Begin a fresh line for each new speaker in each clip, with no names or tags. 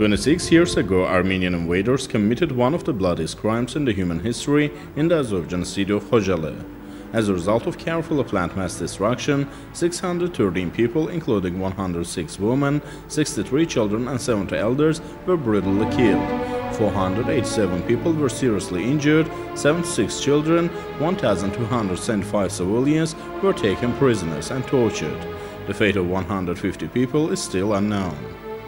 26 years ago, Armenian invaders committed one of the bloodiest crimes in the human history in the Azerbaijan city of Khojaly. As a result of carefully planned mass destruction, 613 people, including 106 women, 63 children and 70 elders, were brutally killed. 487 people were seriously injured, 76 children, 1,275 civilians were taken prisoners and tortured. The fate of 150 people is still unknown.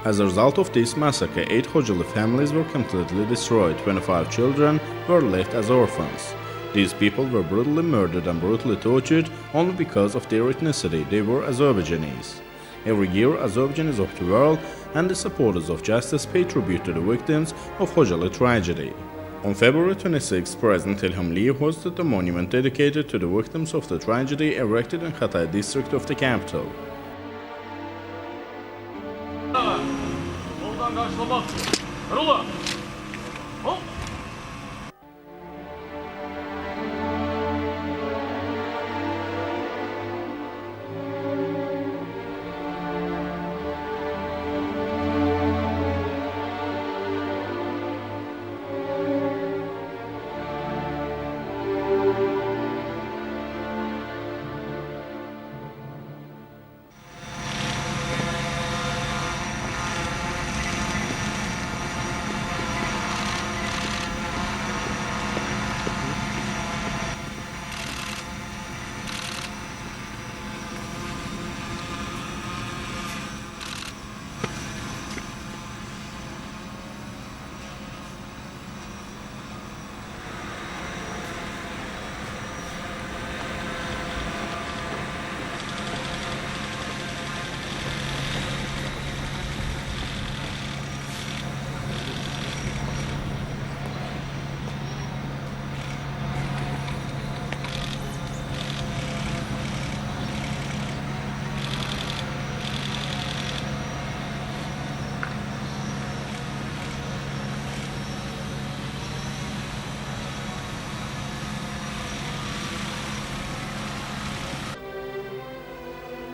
As a result of this massacre, 8 Khojaly families were completely destroyed, 25 children were left as orphans. These people were brutally murdered and brutally tortured only because of their ethnicity. They were Azerbaijanis. Every year, Azerbaijanis of the world and the supporters of justice pay tribute to the victims of Khojaly tragedy. On February 26, President Ilham hosted a monument dedicated to the victims of the tragedy erected in Khojaly district of the capital.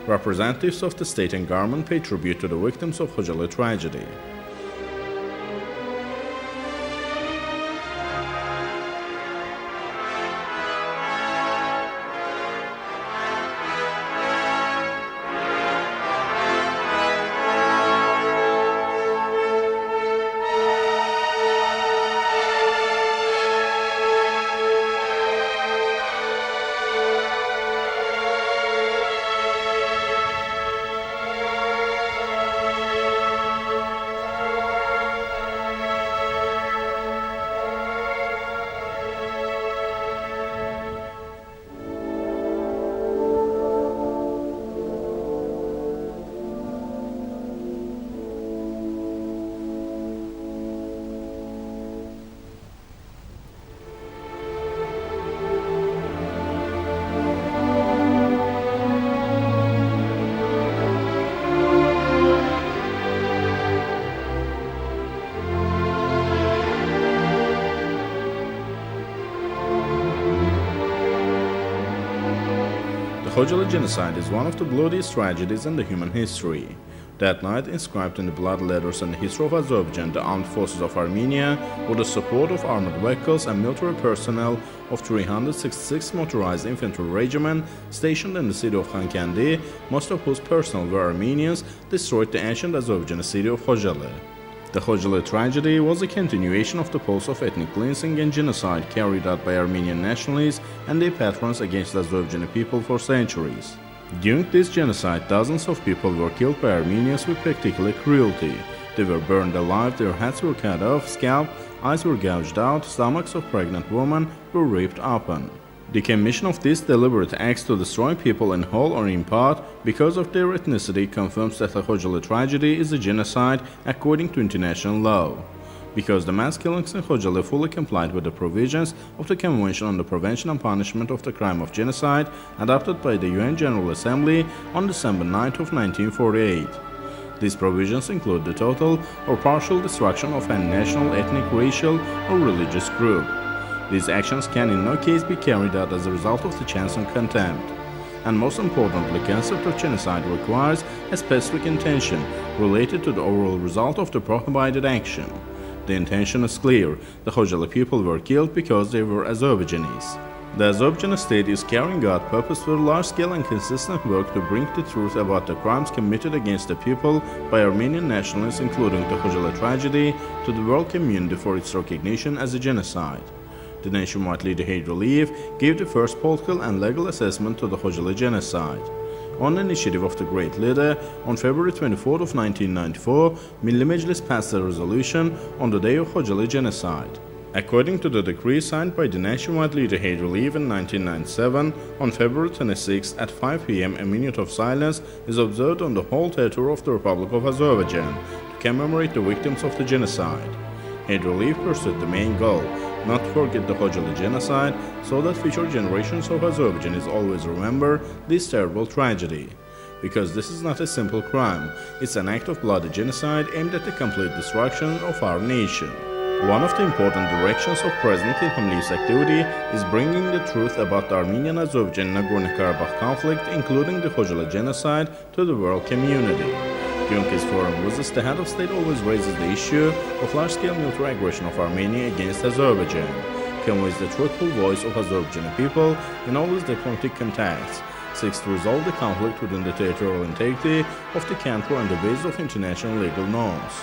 Representatives of the state and government pay tribute to the victims of Khojaly tragedy. The Khojaly genocide is one of the bloodiest tragedies in the human history. That night, inscribed in the blood letters in the history of Azerbaijan, the armed forces of Armenia, with the support of armored vehicles and military personnel of 366 motorized infantry regiment stationed in the city of Khankendi, most of whose personnel were Armenians, destroyed the ancient Azerbaijani city of Khojaly. The Khojaly tragedy was a continuation of the pulse of ethnic cleansing and genocide carried out by Armenian nationalists and their patrons against the Azerbaijani people for centuries. During this genocide, dozens of people were killed by Armenians with particular cruelty. They were burned alive, their heads were cut off, scalped, eyes were gouged out, stomachs of pregnant women were ripped open. The commission of these deliberate acts to destroy people in whole or in part because of their ethnicity confirms that the Khojaly tragedy is a genocide according to international law. Because the mass killings in Khojaly fully complied with the provisions of the Convention on the Prevention and Punishment of the Crime of Genocide adopted by the UN General Assembly on December 9 of 1948. These provisions include the total or partial destruction of a national, ethnic, racial, or religious group. These actions can in no case be carried out as a result of the chance and contempt. and most importantly, concept of genocide requires a specific intention related to the overall result of the prohibited action. The intention is clear: the Khojaly people were killed because they were Azerbaijanis. The Azerbaijan state is carrying out purposeful, large-scale and consistent work to bring the truth about the crimes committed against the people by Armenian nationalists, including the Khojaly tragedy, to the world community for its recognition as a genocide. The nationwide leader Aliyev gave the first political and legal assessment to the Khojaly genocide. On the initiative of the great leader, on February 24 of 1994, Milli Meclis passed a resolution on the day of Khojaly genocide. According to the decree signed by the nationwide leader Aliyev in 1997, on February 26 at 5 p.m. a minute of silence is observed on the whole territory of the Republic of Azerbaijan to commemorate the victims of the genocide. Aliyev pursued the main goal: not to forget the Khojaly genocide, so that future generations of Azerbaijanis always remember this terrible tragedy. Because this is not a simple crime, it's an act of bloody genocide aimed at the complete destruction of our nation. One of the important directions of President İlham's activity is bringing the truth about the Armenian-Azerbaijan Nagorno-Karabakh conflict, including the Khojaly genocide, to the world community. During his foreign visits, the head of state always raises the issue of large-scale military aggression of Armenia against Azerbaijan, conveys the truthful voice of Azerbaijani people in all his diplomatic contacts, seeks to resolve the conflict within the territorial integrity of the country on the basis of international legal norms.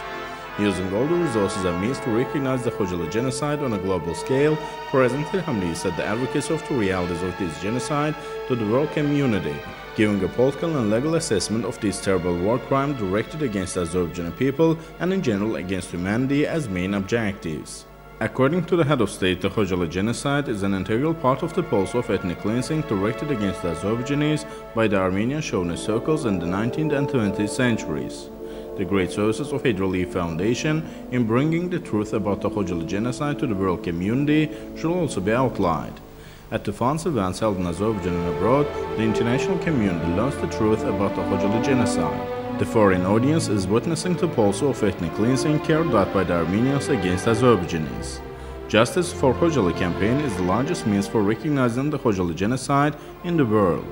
Using all the resources and means to recognize the Khojaly genocide on a global scale, President İlham said the advocacy of the realities of this genocide to the world community, giving a political and legal assessment of this terrible war crime directed against Azerbaijani people and in general against humanity as main objectives. According to the head of state, the Khojaly genocide is an integral part of the policy of ethnic cleansing directed against the Azerbaijanis by the Armenian chauvinist circles in the 19th and 20th centuries. The great services of Aliyev Foundation in bringing the truth about the Khojaly genocide to the world community should also be outlined. At the fund's events held in Azerbaijan and abroad, the international community learns the truth about the Khojaly genocide. The foreign audience is witnessing the policy of ethnic cleansing carried out by the Armenians against Azerbaijanis. Justice for Khojaly campaign is the largest means for recognizing the Khojaly genocide in the world.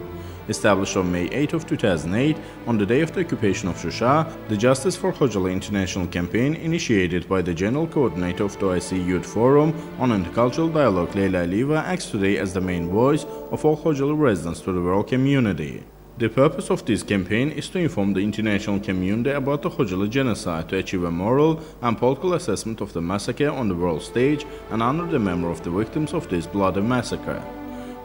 Established on May 8 of 2008, on the day of the occupation of Shusha, the Justice for Khojaly International Campaign, initiated by the General Coordinator of the OIC Youth Forum on Intercultural Dialogue, Aliyeva, acts today as the main voice of all Khojaly residents to the world community. The purpose of this campaign is to inform the international community about the Khojaly genocide, to achieve a moral and political assessment of the massacre on the world stage and honor the memory of the victims of this bloody massacre.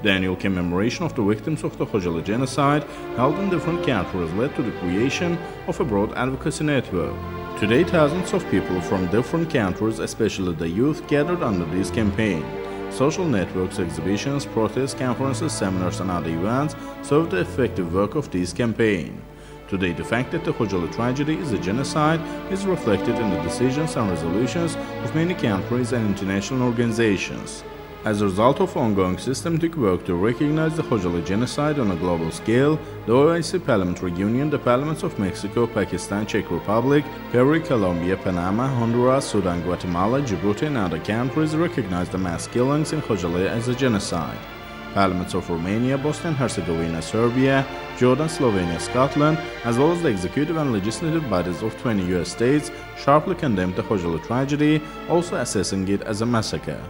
The annual commemoration of the victims of the Khojaly genocide held in different countries led to the creation of a broad advocacy network. Today, thousands of people from different countries, especially the youth, gathered under this campaign. Social networks, exhibitions, protests, conferences, seminars and other events served the effective work of this campaign. Today, the fact that the Khojaly tragedy is a genocide is reflected in the decisions and resolutions of many countries and international organizations. As a result of ongoing systematic work to recognize the Khojaly genocide on a global scale, the OIC Parliamentary Union, the parliaments of Mexico, Pakistan, Czech Republic, Peru, Colombia, Panama, Honduras, Sudan, Guatemala, Djibouti and other countries recognize the mass killings in Khojaly as a genocide. Parliaments of Romania, Bosnia and Herzegovina, Serbia, Jordan, Slovenia, Scotland, as well as the executive and legislative bodies of 20 US states sharply condemned the Khojaly tragedy, also assessing it as a massacre.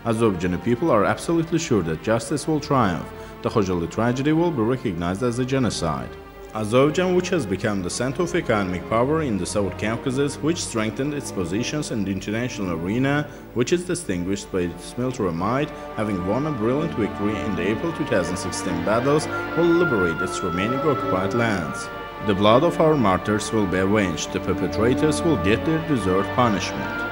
Azerbaijani people are absolutely sure that justice will triumph. The Khojaly tragedy will be recognized as a genocide. Azerbaijan, which has become the center of economic power in the South Caucasus, which strengthened its positions in the international arena, which is distinguished by its military might, having won a brilliant victory in the April 2016 battles, will liberate its remaining occupied lands. The blood of our martyrs will be avenged. The perpetrators will get their deserved punishment.